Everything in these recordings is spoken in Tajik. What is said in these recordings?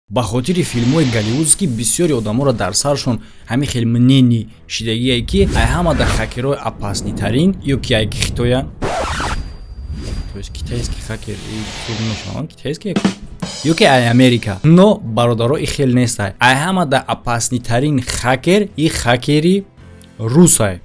ба хотири филмҳои голливудскӣ бисёри одаморо дар саршон ҳамин хел мнени шидагие ки ай ҳамада хакерҳои опаснитарин ё ки ай хитоян то есть китайский хакер мешаванд китайский ё ки ай Америка, но бародаро и хел нестай. Ай ҳамада опаснитарин хакер и хакери русай.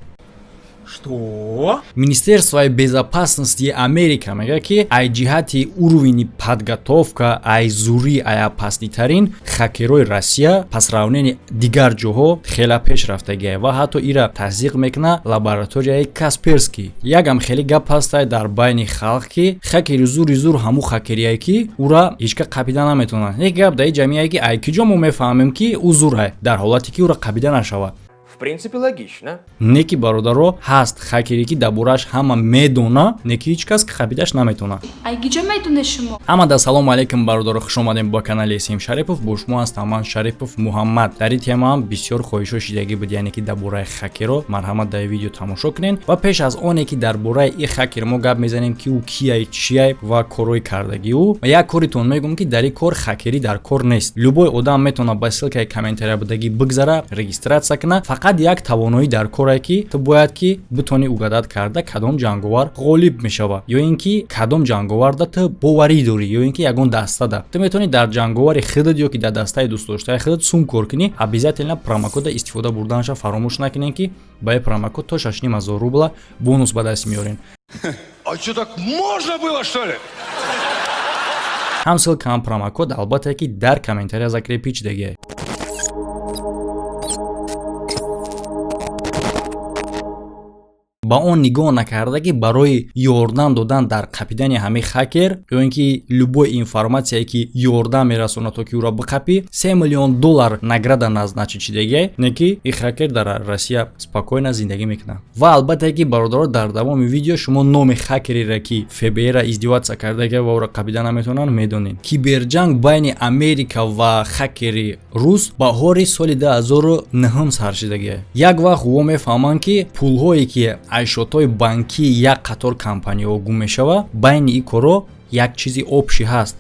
Что? Министерство безопасности Америка мега ки ай ҷиҳати уровни подготовка ай зури ай опаснитарин хакерои Россия пас равнени дигар ҷоҳо хела пешрафтагия ва ҳатто ира тасдиқ мекуна лабораторияи Касперский. Ягам хели гап ҳастай дар байни халқ ки хакери зури зур ҳамун хакерие ки ура ҳичка қабида наметавонад. Як гап дар ҷамъие ки ай киҷо мо мефаҳмем ки ӯ зурай дар ҳолате ки ура қабида нашавад. В принципе, логично. Неки бародаро ҳаст хакере ки дар борааш ҳама медона, неки ҳеҷ кас қабидаш наметавона. Ай киҷо медоне шумо? Ҳамада салому алайкум бародаро, хушомадем ба канали Сим Шарипов. Бо шумо ҳастам ман Шарипов Муҳаммад. Дар ин тема ҳам бисёр хоҳишҳо шидагӣ буд, яъне ки дар бораи хакеро марҳамат дар видео тамошо кунед ва пеш аз оне ки дар бораи ин хакер мо гап мезанем ки ӯ кияй, чияй ва корои кардагӣ ӯ. Як коритон мегӯм ки дар ин кор хакерӣ дар кор нест. Любой одам метавона ба ссилкаи комментария будагӣ бигзара, регистратсия куна. Фақат як тавоноӣ дар коре ки ту бояд ки битони угадат карда кадом ҷанговар ғолиб мешава ё ин ки кадом ҷанговарда ту боварӣ дорӣ ё ин ки ягон дастада ту метавонӣ дар ҷанговари худат ё ки дар дастаи дӯстдоштаи худат сум кор кунӣ. Обязательно промокода истифода бурданашо фаромӯш накунед ки ба ин промокод то 6500 рубла бонус ба даст меорен. А что, так можно было, что ли? Ҳам ссилка ҳам промокод албатта ки дар комментария закрепи чидагиай. ба он нигоҳ накарда ки барои ёрдам додан дар қапидани ҳамин хакер ё ин ки любой информатсияе ки ёрдам мерасонад то ки ӯро биқапӣ $3 миллион награда назначид шидагиай, не ки ин хакер дар Россия спокойно зиндагӣ мекунад. Ва албатта ки бародаро дар давоми видео шумо номи хакереро ки ФБР издивоатсия кардагиа ва ӯро қабида наметавонанд медонед. Киберҷанг байни Америка ва хакери рус баҳори соли 2009 сар шидагиай. Як вақт во мефаҳманд ки пулҳое ки айшотҳои банкии як қатор компанияҳо гум мешава, байни ин коро як чизи обши ҳаст.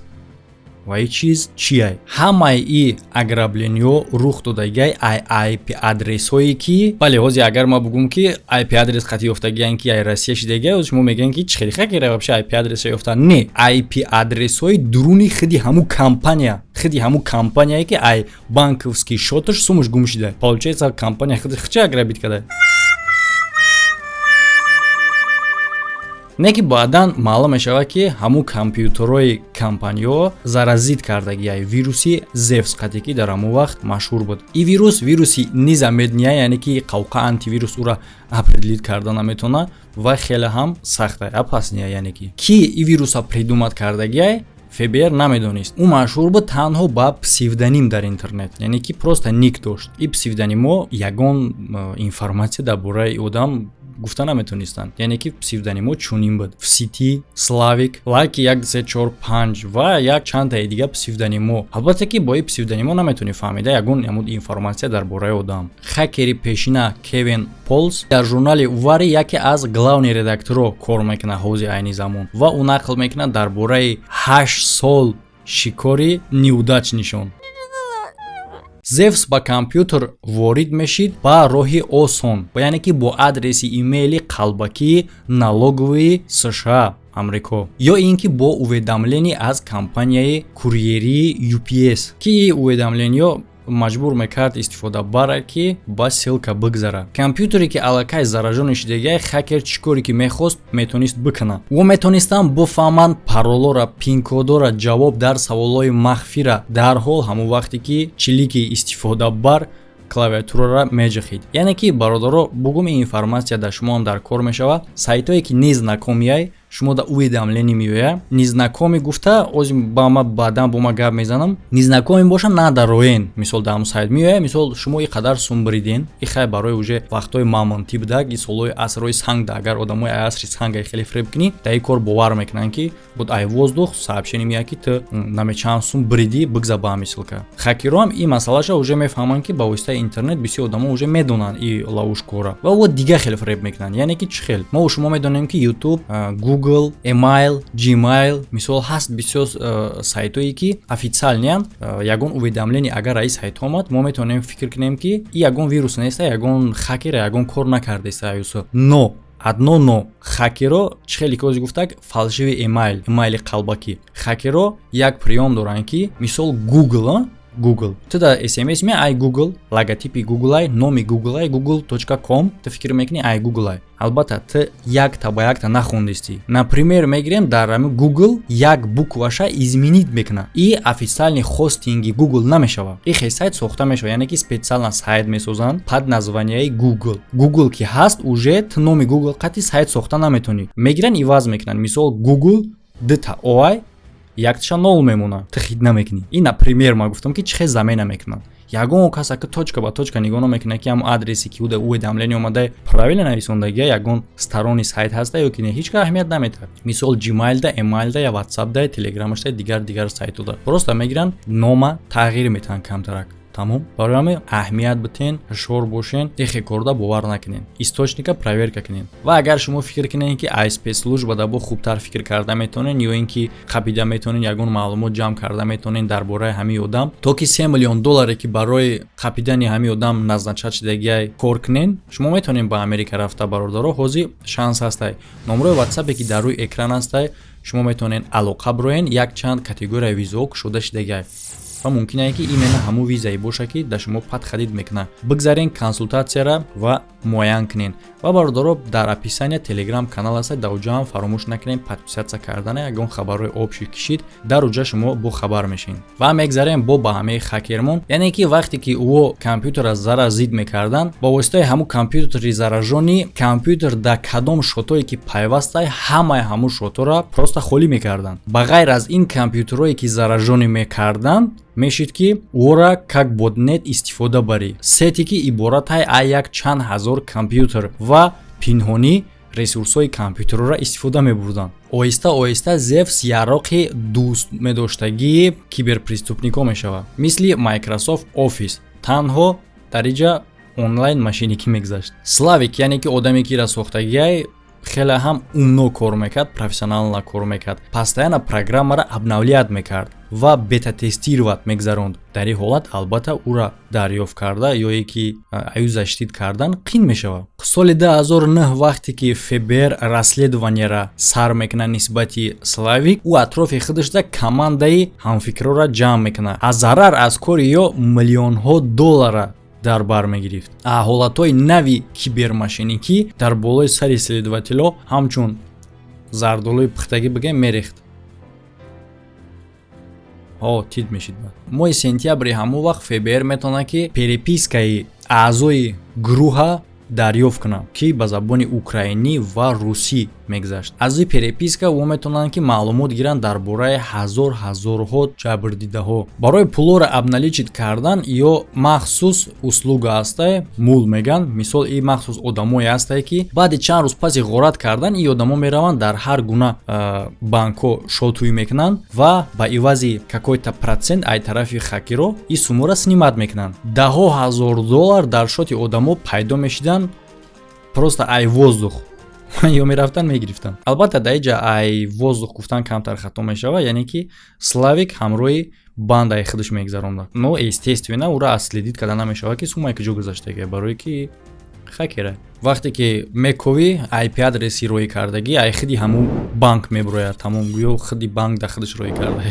Ва ин чиз чияй? Ҳамаи ин ограблениҳо рух додагиай IP адресҳое ки бале ҳозир агар ма бигӯм ки IP адрес қати ёфтагиян ки ай Россия шидагиай, шумо мегӯед ки чӣ хели хакера вообще IP адрес ёфта. Не, IP адресҳои дуруни худи ҳамун компания, худи ҳамун компанияе ки ай банковский шоташ сумаш гум шида. Получается компания худи чӣ ограбит када? Не ки баъдан маълум мешавад ки ҳамун компютерҳои компаниё заразит кардагиай вируси Zevs қате ки дар ҳамун вақт машҳур буд. Ин вируси низамедния, яъне ки қавқа антивирус ӯро определит карда наметавонад ва хеле ҳам сахта опасния, яъне ки ин вируса придумат кардагиай ФБР намедонист. Ӯ машҳур буд танҳо ба псевдоним дар интернет, яъне ки просто ник дошт. Ин псевдонимҳо ягон информатсия дар бораи одам гуфта наметонистанд, яъне ки псевдонимҳо чунин буд: Сити, Славик, Лаки 1245 ва як чандтаи дига псевдонимҳо. Албатта ки бо ин псевдонимҳо наметавонӣ фаҳмида ягон информатсия дар бораи одам. Хакери пешина Кевин Полс дар журнали Вари яке аз главни редакторҳо кор мекунад ҳозир айни замон ва ӯ нақл мекунад дар бораи 8 сол шикори неудач нишон. Zevs ба компютер ворид мешид ба роҳи осон, яъне ки бо адреси имейли қалбакии налоговии США Амрико ё ин ки бо уведомление аз компанияи курьерии UPS ки уведомлениё маҷбур мекард истифодабара ки ба ссилка бигзара. Компютере ки аллакай заражони шидагиай хакер чӣ коре ки мехост метавонист бикунад. Ва метавонистанд бифаҳманд паролора, пинкодора, ҷавоб дар саволҳои махфира дарҳол ҳамон вақте ки члики истифодабар клавиатурара меҷихид. Яъне ки бародаро бугум ин информатсия дар шумо ҳам дар кор мешава. Сайтое ки незнакомияй шумо да уведомление меояд, незнакоми гуфта озим ба ма баъдан бо ма гап мезанам, незнакоми боша надароен. Мисол дар ҳамун сайт меояд, мисол шумо ин қадар сум бриден, ин хай барои уже вақтҳои мамонтӣ буда, ин солҳои асрҳои сангда агар одамои асри санга хеле фреб кунӣ, дар ин кор бовар мекунанд ки буд ай воздух сообщение меояд ки ту намечанд сум бриди бигза ба ҳамин ссилка. Хакерҳо ҳам ин масъалаша уже мефаҳманд ки ба воситаи интернет бисёр одамо уже медонанд ин лавушкора ва ва дига хеле фреб мекунанд. Яъне ки чӣ хел? Мо шумо медонем ки YouTube, Google, Email, Gmail, мисол ҳаст бисёр сайтое ки официалниан ягон уведомление агар аи сайт омад мо метавонем фикр кунем ки и ягон вирус неста, ягон хакер ягон кор накардеста юсо. Но одно но хакеро чӣ хеле кози гуфтак фалшиви эмайли қалбакӣ хакеро як приём доранд ки мисол Google туда SMS ме ай Google логотипи Google ай номи Google ай google.com ты фикр мекунӣ ай Google ай албатта ты якта ба якта нахондисти. Например мегирем дар Google як букваша изменит мекуна и официальни хостинги Google намешава. Ихе сайт сохта мешава, яъне ки специална сайт месозанд под названиеи Google ки ҳаст уже ты номи Google қати сайт сохта наметонӣ. Мегиран иваз мекунанд мисол Google DTOI якташа нол мемона ты хид намекунӣ. И например ма гуфтам ки чӣ хел замена мекунанд. Ягон каса ки точка ба точка нигоҳ намекунад ки ҳам адреси ки уведомление омадаи правилно нависондагия ягон сторони сайт ҳаста ё ки не ҳеҷ аҳамият намедиҳад. Мисол Gmail да, Email да я WhatsApp да, Telegram да дигар сайтода просто мегиранд нома тағйир метаҳанд камтарак. Тамом. Барои ҳамин аҳамият битен, ҳушёр бошен, ихе корда бовар накунен. Источника проверка кунен. Ва агар шумо фикр кунед ки ISP служба да бо хубтар фикр карда метавонен ё ин ки қабида метавонен ягон маълумот ҷамъ карда метавонен дар бораи ҳамин одам, то ки $3 миллион ки барои қабидани ҳамин одам назначат шудагиай кор кунен, шумо метавонен ба Америка рафта бародаро ҳозир шанс ҳастай. Номрои WhatsApp ки дар рӯи экран ҳастай, шумо метавонен алоқа бироен як чанд категория визао кушода шудагиай. ва мумкин аст ки именно ҳамун визаи боша ки да шумо пад хадид мекунад. Бигзарен консултатсияра ва муайян кунен. Ва бародаро дар описания Telegram канал аст, дар оҷа ҳам фаромӯш накунен подписатсия кардан, ягон хабарҳои обши кишид, дар оҷа шумо бо хабар мешин. Ва мегзарем бо ба ҳамаи хакермон, яъне ки вақте ки ӯ компютера заразид мекардан, бо воситаи ҳамун компютери заражони компютер да кадом шотое ки пайваста, ҳамаи ҳамун шотора просто холӣ мекардан. Ба ғайр аз ин компютерое ки заражони мекардан, мешид ки ӯра как ботнет истифода барӣ. Сети ки иборатай аз як чанд ҳазор компютер ва пинҳонӣ ресурсҳои компютерора истифода мебурданд. Оҳиста Zevs яроқи дӯст медоштагии киберпреступникҳо мешавад. Мисли Microsoft Office, танҳо дар иҷа онлайн машиники мегзашт. Slavik, яъне ки одаме ки ра сохтагиай хеле ҳам умно кор мекард, профессионална кор мекард. Постоянно программаро обновлят мекард ва бета-тестировать мегзаронд. Дар ин ҳолат албатта ӯра дарёфт карда ё ки аю заштид кардан қин мешавад. Соли 2009 вақте ки ФБР расследованияро сар мекунад нисбати Slavik, ӯ атрофи худашда командаи ҳамфикрора ҷамъ мекунад. Аз зарар аз кори ё миллионҳо доллара дар бар мегирифт. Ҳолатҳои нави кибермошинникӣ дар болои сари следователҳо ҳамчун зардолои пухтагӣ бигем мерехт. Тид мешид. Моҳи сентябри ҳамон вақт ФБР метавонад ки перепискаи аъзои гурӯҳа дарёфт кунад ки ба забони украинӣ ва русӣ мегзашт. Аз ин переписка ӯ метавонанд ки маълумот гиранд дар бораи ҳазорҳо ҷабрдидаҳо. Барои пулоро обналичит кардан ё махсус услуга астае, мул меган. Мисол ин махсус одамое астае ки баъди чанд рӯз паси ғорат кардан ин одамо мераванд дар ҳар гуна банкҳо шотӯӣ мекунанд ва ба ивази какой-то процент ай тарафи хакеро ин суммаро снимат мекунанд. даҳо ҳазор доллар дар шоти одамо пайдо мешидан просто ай воздух ё мерафтан мегирифтан. Албатта дар иҷа ай воздух гуфтан камтар хато мешавад, яъне ки Slavik ҳамроҳи бандаи худаш мегзаронад. Но естественно ӯра аслидид карда намешавад ки суммаи куҷо гузаштагӣ, барое ки хакера. Вақте ки мековӣ IP адреси роҳӣ кардагӣ ай худи ҳамун банк мебурояд, тамом гӯё худи банк да худаш роҳӣ карда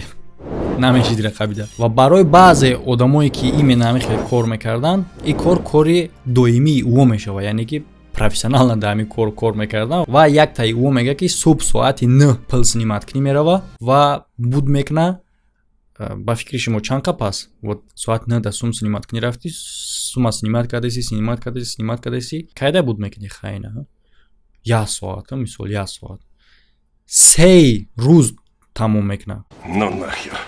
намешид рақабида. Ва барои баъзе одамое ки именно ҳамин хел кор мекардан, ин кори доимии ӯ мешавад, яъне ки профессионална да ҳамин кор мекардан ва яктаи ӯ мега ки субҳ соати 9 пил сниматкунӣ мерава ва буд мекуна. Ба фикри шумо чанд қа пас? Вот соат 9 да сум сниматкунӣ рафти, сума снимат кадаси кайда буд мекунӣ хайна? 1 соат, мисол 1 соат. 3 рӯз тамом мекуна. Ну нахер.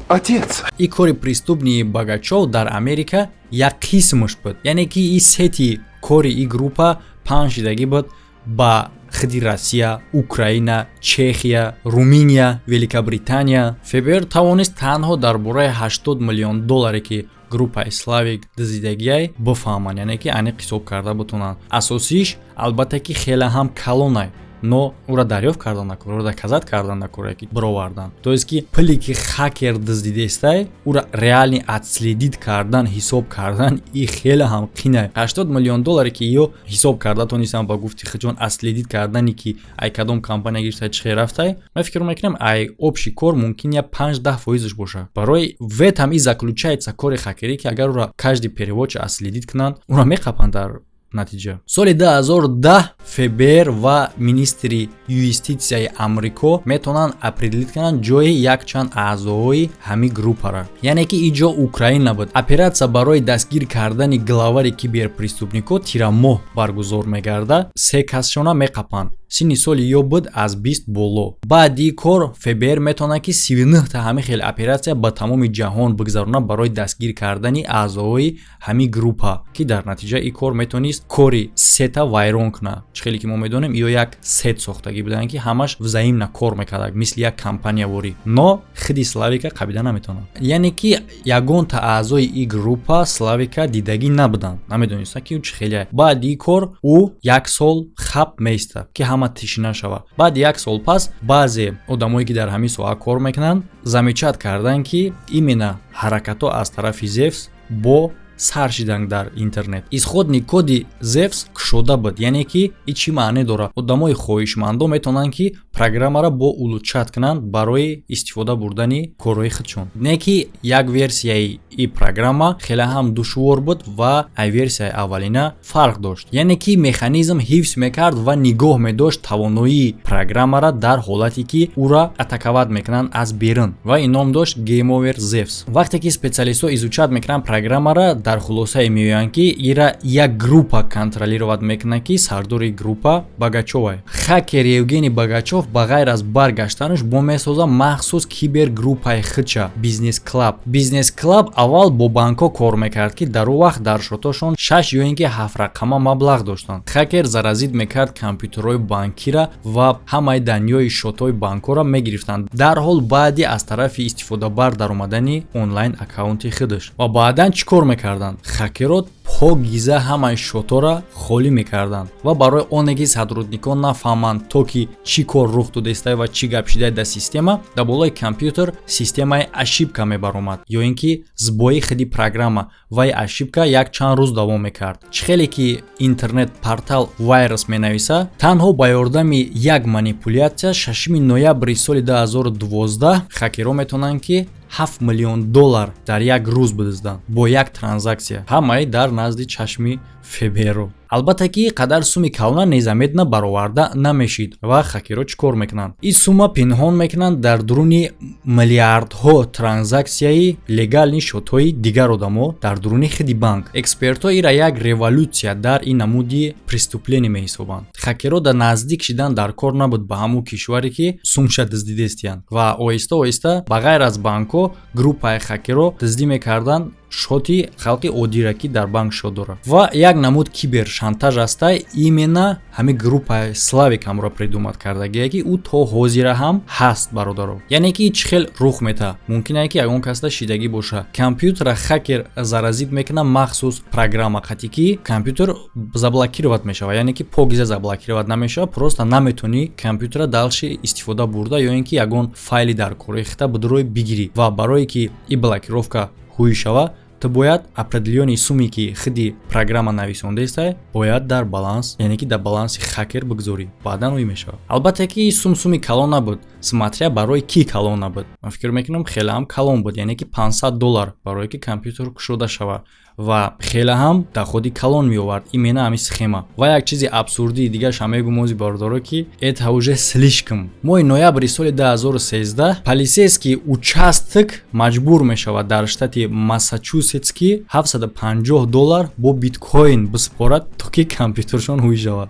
Отец. И кори преступни Богачов дар Америка як қисмаш буд. Яъне ки ин сети кори ин группа панҷшидагӣ буд ба худи Россия, Украина, Чехия, Румыния, Великобритания. ФБР тавонист танҳо дар бораи $80 миллион ки группаи Slavik дизидагиай бифаҳманд, яъне ки аниқ ҳисоб карда бутонанд. Асосиш албатта ки хеле ҳам калонай. но ура дарёфт кардан накора, ура доказат кардан накора ки баровардан. То есть ки пули ки хакер дыздидестай, ура реальни отследит кардан, ҳисоб кардан и хеле ҳам қинай. $80 миллион ки ё ҳисоб карда тонистам ба гуфти хиҷон отследит кардани ки ай кадом компания гирифтай чихе рафтай. Ман фикр мекунам ай общий кор мумкин я 5-10% боша. Барои в этом и заключается кори хакерӣ ки агар ура каждый переводча отследит кунанд, ура меқапанд дар натиҷа. Соли 2010 ФБР ва министри юститсияи Амрико метавонанд определит кунанд ҷои якчанд аъзои ҳами группара. Яъне ки иҷо Украина буд. Операция барои дастгир кардани главари киберпреступникҳо тирамоҳ баргузор мегардад. Се касшона меқапанд. Синни соли ё буд аз 20 боло. Баъди кор ФБР метавонад ки 39 та ҳами хел операция ба тамоми ҷаҳон бигзаронад барои дастгир кардани аъзои ҳами группа ки дар натиҷа и кор метавонист кори сета вайрон кунад. Хеле ки мо медонем ё як сет сохтагӣ буданд ки ҳамаш взаимна кор мекарданд мисли як компаниявори. Но худи Славика қабида наметавонад. Яъне ки ягон та аъзои и группа Славика дидагӣ набуданд. Намедонистанд ки чӣ хеле. Баъди кор ӯ як сол хаб меистад ки тишина шава. Баъд як сол пас баъзе одамое ки дар ҳамин соҳа кор мекунанд замечат карданд ки именно ҳаракатҳо аз тарафи Зевс бо сар шиданд дар интернет. Исходни коди Зевс кушода буд. Яъне ки и чӣ маъне дорад? Одамои хоҳишмандо метавонанд ки программаро бо улучшат кунанд барои истифода бурдани корҳои худшон. Не ки як версияи и программа хеле ҳам душвор буд ва ай версияи аввалина фарқ дошт. Яъне ки механизм ҳифз мекард ва нигоҳ медошт тавоноии программаро дар ҳолате ки ӯро атаковат мекунанд аз берун ва ин ном дошт Game Over Zevs. Вақте ки специалистҳо изучат мекунанд программаро дар хулосае меоянд ки ира як группа контролировать мекунад ки сардори группа Багачовай. Хакер Евгений Багачов ба ғайр аз баргаштанаш бо месоза махсус кибергруппаи худша Business Club. Business Club аввал бо банкҳо кор мекард ки дар он вақт дар шотошон 6 ё ин ки 7 рақама маблағ доштанд. Хакер заразид мекард компютерҳои банкира ва ҳамаи даньёи шотҳои банкҳоро мегирифтанд. Дар ҳол баъди аз тарафи истифодабар даромадани онлайн аккаунти худаш. Ва баъдан чӣ кор мекарданд? Хакерот погиза ҳамаи шотора холӣ мекарданд ва барои оне ки сотрудникон нафаҳманд то ки чӣ кор рух додестай ва чӣ гап шидай дар система, дар болои компютер системаи ошибка мебаромад ё ин ки збои худи программа ва и ошибка як чанд рӯз давом мекард. Чӣ хеле ки интернет портал вайрус менависа, танҳо ба ёрдами як манипулятсия 6 ноябри соли 2012 хакерҳо метавонанд ки $7 миллион дар як рӯз бидизданд бо як транзаксия. Ҳамаи дар назди чашми ФБР. Албатта ки қадар суми калона незамедна бароварда намешид ва хакерҳо чӣ кор мекунанд? Ин сума пинҳон мекунанд дар дуруни миллиардҳо транзаксияи легални шотҳои дигар одамо дар дуруни худи банк. Экспертҳо ира як революция дар ин намуди преступление меҳисобанд. Хакерҳо дар наздик шидан дар кор набуд ба ҳамон кишваре ки сумша диздидестиянд ва оҳиста оҳиста ба ғайр аз банкҳо группаи хакерҳо диздӣ мекарданд шоти халқи оддира ки дар банк шот дорад. Ва як намуд кибер шантаж астай именно ҳами группаи Славикамро придумат кардагие ки ӯ то ҳозира ҳам ҳаст бародаро. Яъне ки чӣ хел рух мета? Мумкин аст ки ягон касда шидагӣ боша. Компютера хакер заразид мекунад махсус программа қати ки компютер заблокировать мешава. Яъне ки погиза заблокировать намешава, просто наметони компютера далши истифода бурда ё ин ки ягон файли дар кори хита бидрои бигирӣ. Ва барое ки и блокировка ҳуӣ шава, то бояд определёни суми ки худи программа нависондааст бояд дар баланс, яъне ки дар баланси хакер бигзорӣ. Баъдан ӯ мешавад. Албатта ки суми калон набуд. Смотря барои ки калон набуд. Ман фикр мекунам хеле ҳам калон буд, яъне ки $500 барое ки компютер кушода шава ва хеле ҳам доходи калон меовард именно ҳамин схема. Ва як чизи абсурдии дигараш ҳам мегӯм мози бардоро ки это уже слишком. Моҳи ноябри соли 2013 полисейский участок маҷбур мешавад дар штати Массачусетс ки $750 бо биткоин биспорад то ки компютершон ҳуӣ шавад.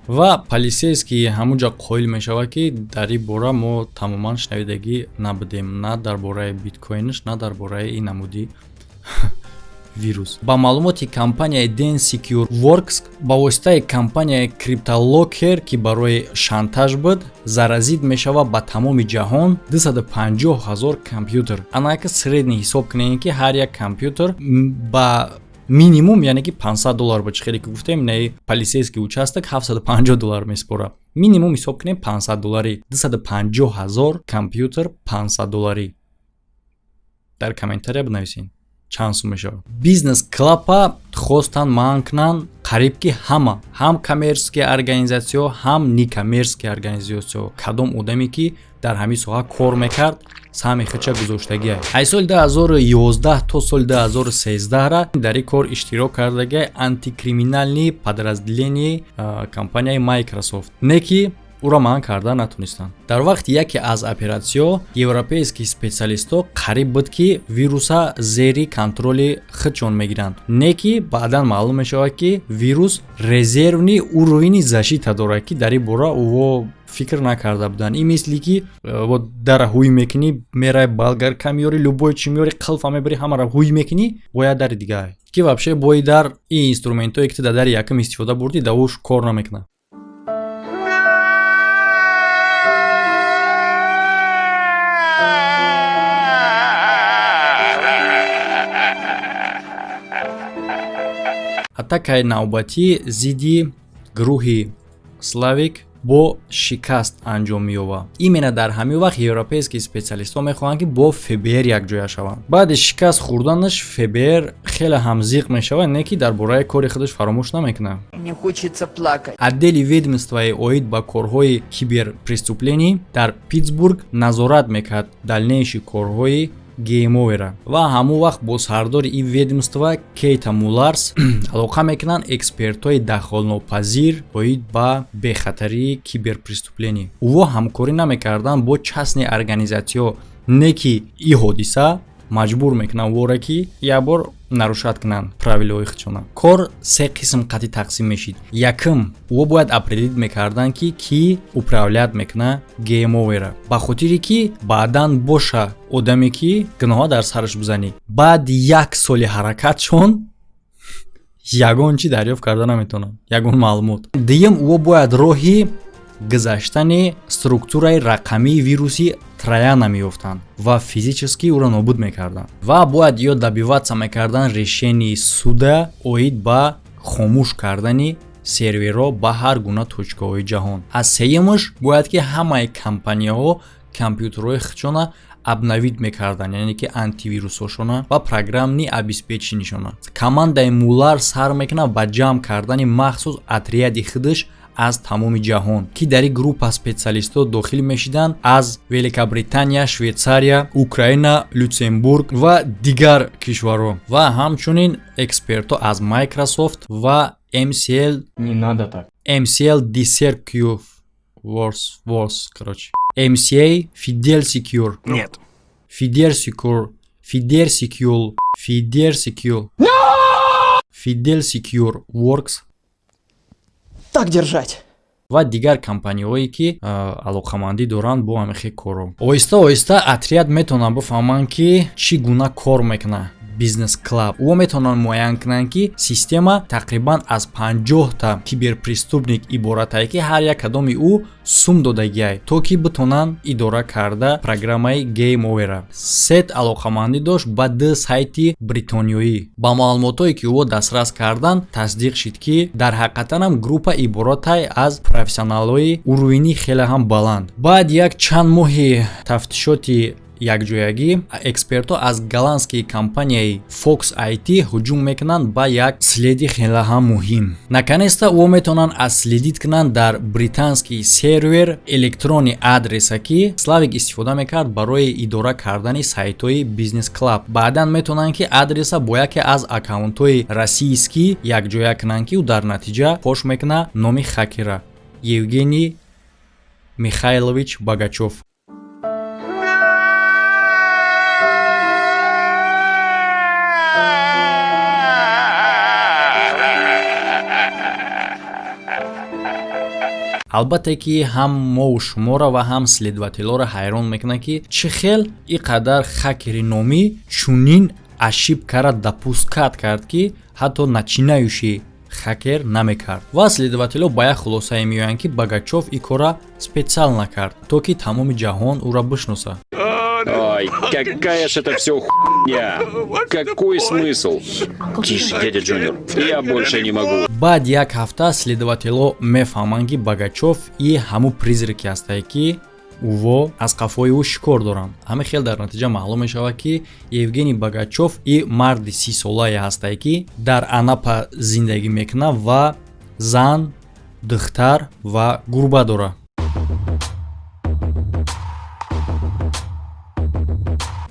ва полисейский ҳамунҷа қоил мешавад ки дар ин бора мо тамоман шунавидагӣ набудем, на дар бораи биткоинш, на дар бораи ин намуди вирус. Ба маълумоти компанияи Den Secure Works ба воситаи компанияи CryptoLocker ки барои шантаж буд, заразид мешавад ба тамоми ҷаҳон 250,000 компютер. Анака средни ҳисоб кунем ки ҳар як компютер ба минимум яъне ки $500 ба чихеле ки гуфтем не полисейский участок $750 меспора. Минимум ҳисоб кунем $500, 250,000 компютер $500. дар комментария бинависен чанд сум мешавад. Бизнес клапа хостан маън кунанд қариб ки ҳама, ҳам коммерсия организатсиё, ҳам некоммерсия организатсиё, кадом одаме ки дар ҳамин соҳа кор мекард сами хича гузоштагия. Аз соли 2011 то соли 2013 ра дар ин кор иштирок кардагия антикриминални подразделенияи компанияи Microsoft. Не ки ура маън карда натонистанд. Дар вақти яке аз оператсиё европейскии специалисто қариб буд ки вируса зери контроли худшон мегиранд. Не ки баъдан маълум мешавад ки вирус резервни уровни защита дорад ки дар ин бора ӯҳо фикр накарда буданд. Ин мисли ки дара ҳуй мекунӣ, мераи болгарка меёри, любой чи меёри, қилфа мебари, ҳамара ҳуй мекунӣ, бояд дари дигаи. Ки вообще бои дар ин инструментое ки ту дар дари якум истифода бурдӣ, да уш кор намекунад. атакаи навбатӣ зидди гурӯҳи Slavik бо шикаст анҷом меёбад. Именно дар ҳамин вақт европейскии специалистҳо мехоҳанд ки бо ФБР якҷоя шаванд. баъди шикаст хӯрданаш ФБР хеле ҳамзиқ мешавад, не ки дар бораи кори худаш фаромӯш намекунад. Мне хочется плакать. отдели ведомствои оид ба корҳои киберпреступленӣ дар Питтсбург назорат мекард дальнейши корҳои ГМО-ра ва ҳамон вақт бо сардори ин ведомства Кейта Мулларс алоқа мекунанд экспертҳои дахолнопазир оид ба бехатарии киберпреступленӣ. ӯҳо ҳамкорӣ намекарданд бо частни организатсиё, не ки ин ҳодиса маҷбур мекунанд вора ки як бор нарушат кунанд правилаҳои худшона. кор се қисм қатъи тақсим мешид. якум ӯҳо бояд определит мекарданд ки кӣ управлят мекунад ГМО-ра, ба хотире ки баъдан боша одаме ки гуноҳҳо дар сараш бизанӣ. баъди як соли ҳаракатшон ягон чӣ дарёфт карда наметавонанд, ягон маълумот. дуюм ӯҳо бояд роҳи гузаштани структураи рақамии вируси Трояна меёфтанд ва физически ӯро нобуд мекарданд ва бояд ё добиваться мекарданд решении суда оид ба хомӯш кардани серверҳо ба ҳар гуна точкаҳои ҷаҳон. аз сеюмаш бояд ки ҳамаи компанияҳо компютерҳои худшона обновид мекарданд, яъне ки антивирусҳошона ва программни обеспеченишона. командаи Муллар сар мекунад ба ҷамъ кардани махсус отряди худаш аз тамоми ҷаҳон ки дар ин группа специалистҳо дохил мешиданд аз Великобритания, Швейтсария, Украина, Люксембург ва дигар кишварҳо ва ҳамчунин экспертҳо аз Microsoft ва MCL Не надо так. MCL DCercure Wars короче MCA Fidel Secure Нет. Fidel Secure Works Так держать. ва дигар компанияҳое ки алоқамандӣ доранд бо ҳамихи корҳо. оҳиста оҳиста отряд метавонанд бифаҳманд ки чӣ гуна кор мекунад бизнес клаб. ӯ метавонанд муайян кунанд ки система тақрибан аз 50 та киберпреступник иборат ки ҳар як кадоми ӯ сум додагиай то ки битонанд идора карда программаи ГМО-ра. сет алоқамандӣ дошт ба ду сайти бритониёӣ. ба маълумотое ки ӯ дастрас карданд тасдиқ шид ки дар ҳақиқатан группа иборатай аз профессионалҳои уровни хеле ҳам баланд. баъди як чанд моҳи тафтишоти якҷоягӣ экспертҳо аз голландскии компанияи Fox IT ҳуҷум мекунанд ба як следи хеле ҳам муҳим. наконеста ӯ метавонанд аз следит кунанд дар британский сервер электрони адреса ки Slavik истифода мекард барои идора кардани сайтҳои бизнес клаб. баъдан метавонанд ки адреса бо яке аз аккаунтҳои российскӣ якҷоя кунанд ки ӯ дар натиҷа пош мекунад номи хакера Евгений Михайлович Богачев. албатта ки ҳам мову шуморо ва ҳам следователоро ҳайрон мекунад ки чӣ хел ин қадар хакери номӣ чунин ошибкара допускат кард ки ҳатто начинающий хакер намекард ва следователо ба як хулосае меоянд ки Богачев ин кора специал накард то ки тамоми ҷаҳон ӯро бишноса. Ай, какая ж это все хуйня! Какой смысл? Тише, дядя Джуниор, я больше не могу. баъд як ҳафта следователо мефаҳманд ки Багачов и ҳамун призраки ҳастае ки ӯво аз қафои ӯ шикор доранд. ҳамин хел дар натиҷа маълум мешавад ки Евгений Багачов и марди 30-солае ҳастае ки дар Анапа зиндагӣ мекунад ва зан, духтар ва гурба дорад.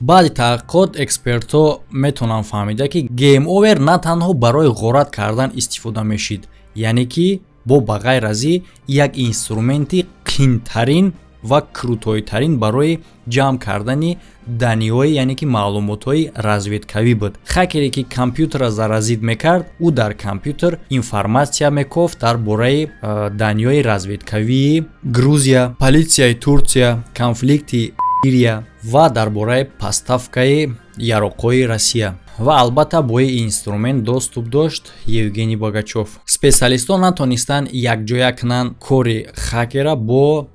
баъди таҳқиқот экспертҳо метавонанд фаҳмида ки гейм-овер на танҳо барои ғорат кардан истифода мешид, яъне ки бо ба ғайр аз ин як инструменти қинтарин ва крутоитарин барои ҷамъ кардани даниҳои яъне ки маълумотҳои разведкавӣ буд. хакере ки компютера заразид мекард, ӯ дар компютер информатсия мекофт дар бораи даниҳои разведкавии Грузия, полисияи Турсия, конфликти Сирия ва дар бораи поставкаи яроқҳои Россия. ва албатта бо ин инструмент доступ дошт Евгений Багачов. Специалистон натонистанд якҷоя кунанд кори хакера бо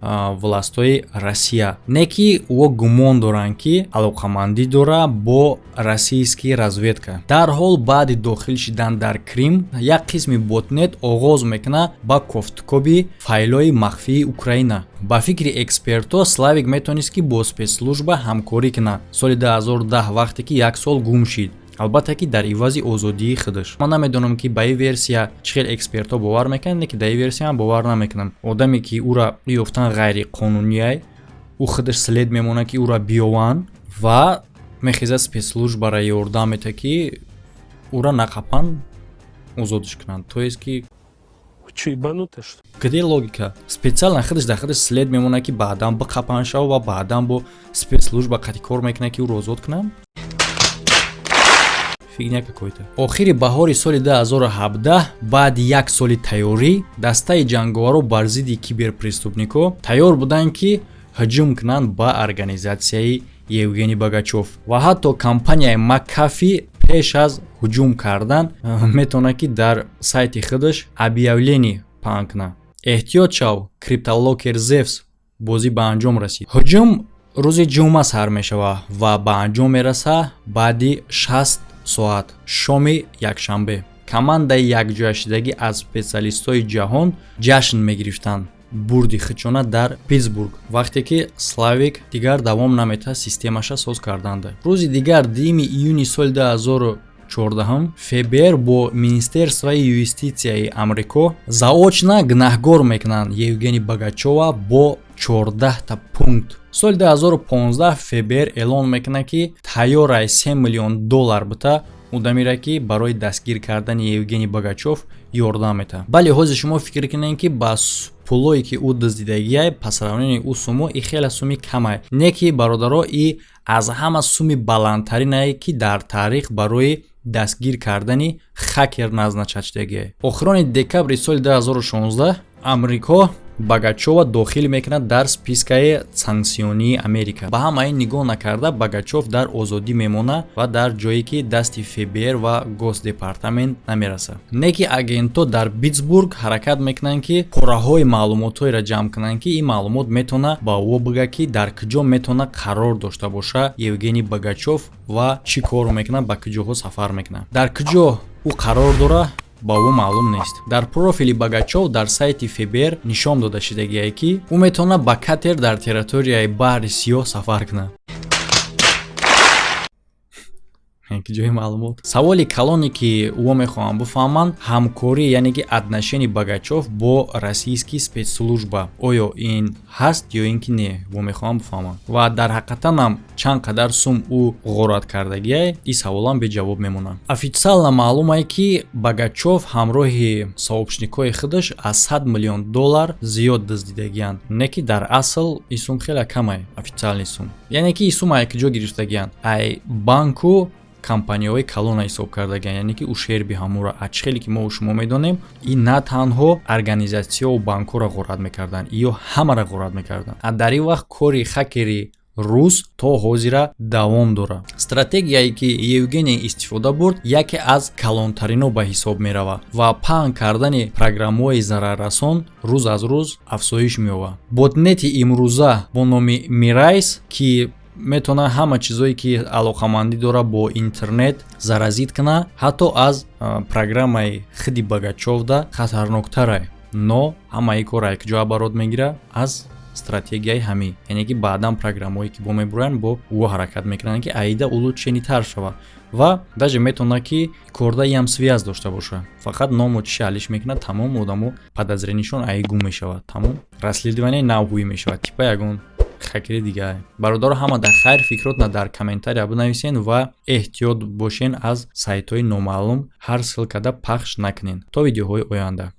властҳои Россия. Не ки ӯ гумон доранд ки алоқамандӣ дора бо российскии разведка. дар ҳол баъди дохил шидан дар Крим, як қисми ботнет оғоз мекунад ба кофткоби файлҳои махфии Украина. ба фикри экспертҳо Славик метавонист ки бо спецслужба ҳамкорӣ кунад. соли 2010 вақте ки як сол гум шид, албатта ки дар ивази озодии худаш. ман намедонам ки ба ин версия чӣ хел экспертҳо бовар мекунанд, не ки дар ин версия ҳам бовар намекунам. одаме ки ӯра ёфтан ғайриқонунӣ, ӯ худаш след мемонад ки ӯра биёванд ва мехезад спецслужбара ёрдам мета ки ӯра нақапан озодиш кунанд. То есть ки Че, ебанутый, что ли? где логика? Специально худаш дар худаш след мемонад ки баъдан биқапан шава ва баъдан бо спецслужба қатъи кор мекунад ки ӯро озод кунанд. фигня какой-то. охири баҳори соли 2017 баъди як соли тайёрӣ дастаи ҷанговаро бар зидди киберпреступникҳо тайёр буданд ки ҳуҷум кунанд ба организатсияи Евгений Багачов ва ҳатто компанияи McAfee пеш аз ҳуҷум кардан метавонад ки дар сайти худаш объявление паҳн кунад. эҳтиёт шав, криптолокер Zevs бозӣ ба анҷом расид. ҳуҷум рӯзи ҷумъа сар мешавад ва ба анҷом мерасад баъди 60 соат шоми якшанбе. командаи якҷояшидагӣ аз специалистҳои ҷаҳон ҷашн мегирифтанд бурди хучона дар Питтсбург, вақте ки Славик дигар давом наметавонист системаша соз карданда. рӯзи дигар 2 июни соли 2014 ФБР бо Министерствои юститсияи Амрико заочна гунаҳгор мекунанд Евгений Багачова бо 14 пункт. соли 2015 ФБР эълон мекунад ки тайёраи $3 миллион бута одамеро ки барои дастгир кардани Евгений Багачов ёрдам метавад. ба лиҳози шумо фикр кунед ки ба пулое ки ӯ дуздидагиай по сравнению ӯ суммо и хеле суми камай, не ки бародаро и аз ҳама суми баландтаринае ки дар таърих барои дастгир кардани хакер назначад шудагиай. охирони декабри соли 2016 Амрико Багачова дохил мекунад дар спискаи санксионии Америка. ба ҳама ин нигоҳ накарда Багачов дар озодӣ мемонад ва дар ҷое ки дасти ФБР ва Госдепартамент намерасад. Не ки агентҳо дар Питтсбург ҳаракат мекунанд ки пораҳои маълумотҳоеро ҷамъ кунанд ки ин маълумот метавонад ба ӯ бигӯяд ки дар куҷо метавонад қарор дошта боша Евгений Багачов ва чӣ кор мекунад, ба куҷоҳо сафар мекунад. дар куҷо ӯ қарор дорад ба ӯ маълум нест. дар профили Багачов дар сайти ФБР нишон дода шудагиае ки ӯ метавонад ба катер дар территорияи баҳри Сиёҳ сафар кунад. ҷои маълумот. саволи калоне ки ӯ мехоҳанд бифаҳманд ҳамкорӣ яъне ки отношенияи Багачов бо российский спецслужба оё ин ҳаст ё ин ки не, ӯ мехоҳанд бифаҳманд. ва дар ҳақиқатан ҳам чанд қадар сум ӯ ғорат кардагиай, ин саволам беҷавоб мемонад. официально маълум аст ки Багачов ҳамроҳи сообщникҳои худаш аз $100 миллион зиёд дуздидагиянд, не ки дар асл ин сум хеле камай официални сум. яъне ки ин сума ай куҷо гирифтагиянд? ай банку компанияҳои калона ҳисоб кардагиянд, яъне ки ушерби ҳамура аз хеле ки мо шумо медонем, ин на танҳо организатсияҳо банкҳоро ғорат мекарданд, ё ҳамаро ғорат мекарданд. дар ин вақт кори хакери рус то ҳозира давом дорад. стратегияе ки Евгений истифода бурд яке аз калонтарино ба ҳисоб меравад ва паҳн кардани программаҳои зараррасон рӯз аз рӯз афзоиш меёбад. ботнети имрӯза бо номи Mirais ки метавона ҳама чизое ки алоқамандӣ дора бо интернет заразид кана, ҳатто аз программаи хиди багачовда хатарноктаре, но ҳамаи корае ки ҷоя барот мегира аз стратегияи ҳамӣ, яъне ки баъдан программое ки бо мебуроянд бо ӯ ҳаракат мекунанд ки аида улу ченитар шава ва даже метавонад ки кордаи ҳам связ дошта боша, фақат ному чише ҳалиш мекунад, тамом одамо подозренишон аи гум мешавад, тамом расследование навҳуӣ мешавад, типа ягон хакери дига. Бародаро ҳама дар хайр фикротна дар комментария бинависен ва эҳтиёт бошен аз сайтҳои номаълум ҳар ссилкада пахш накунен. То видеоҳои оянда.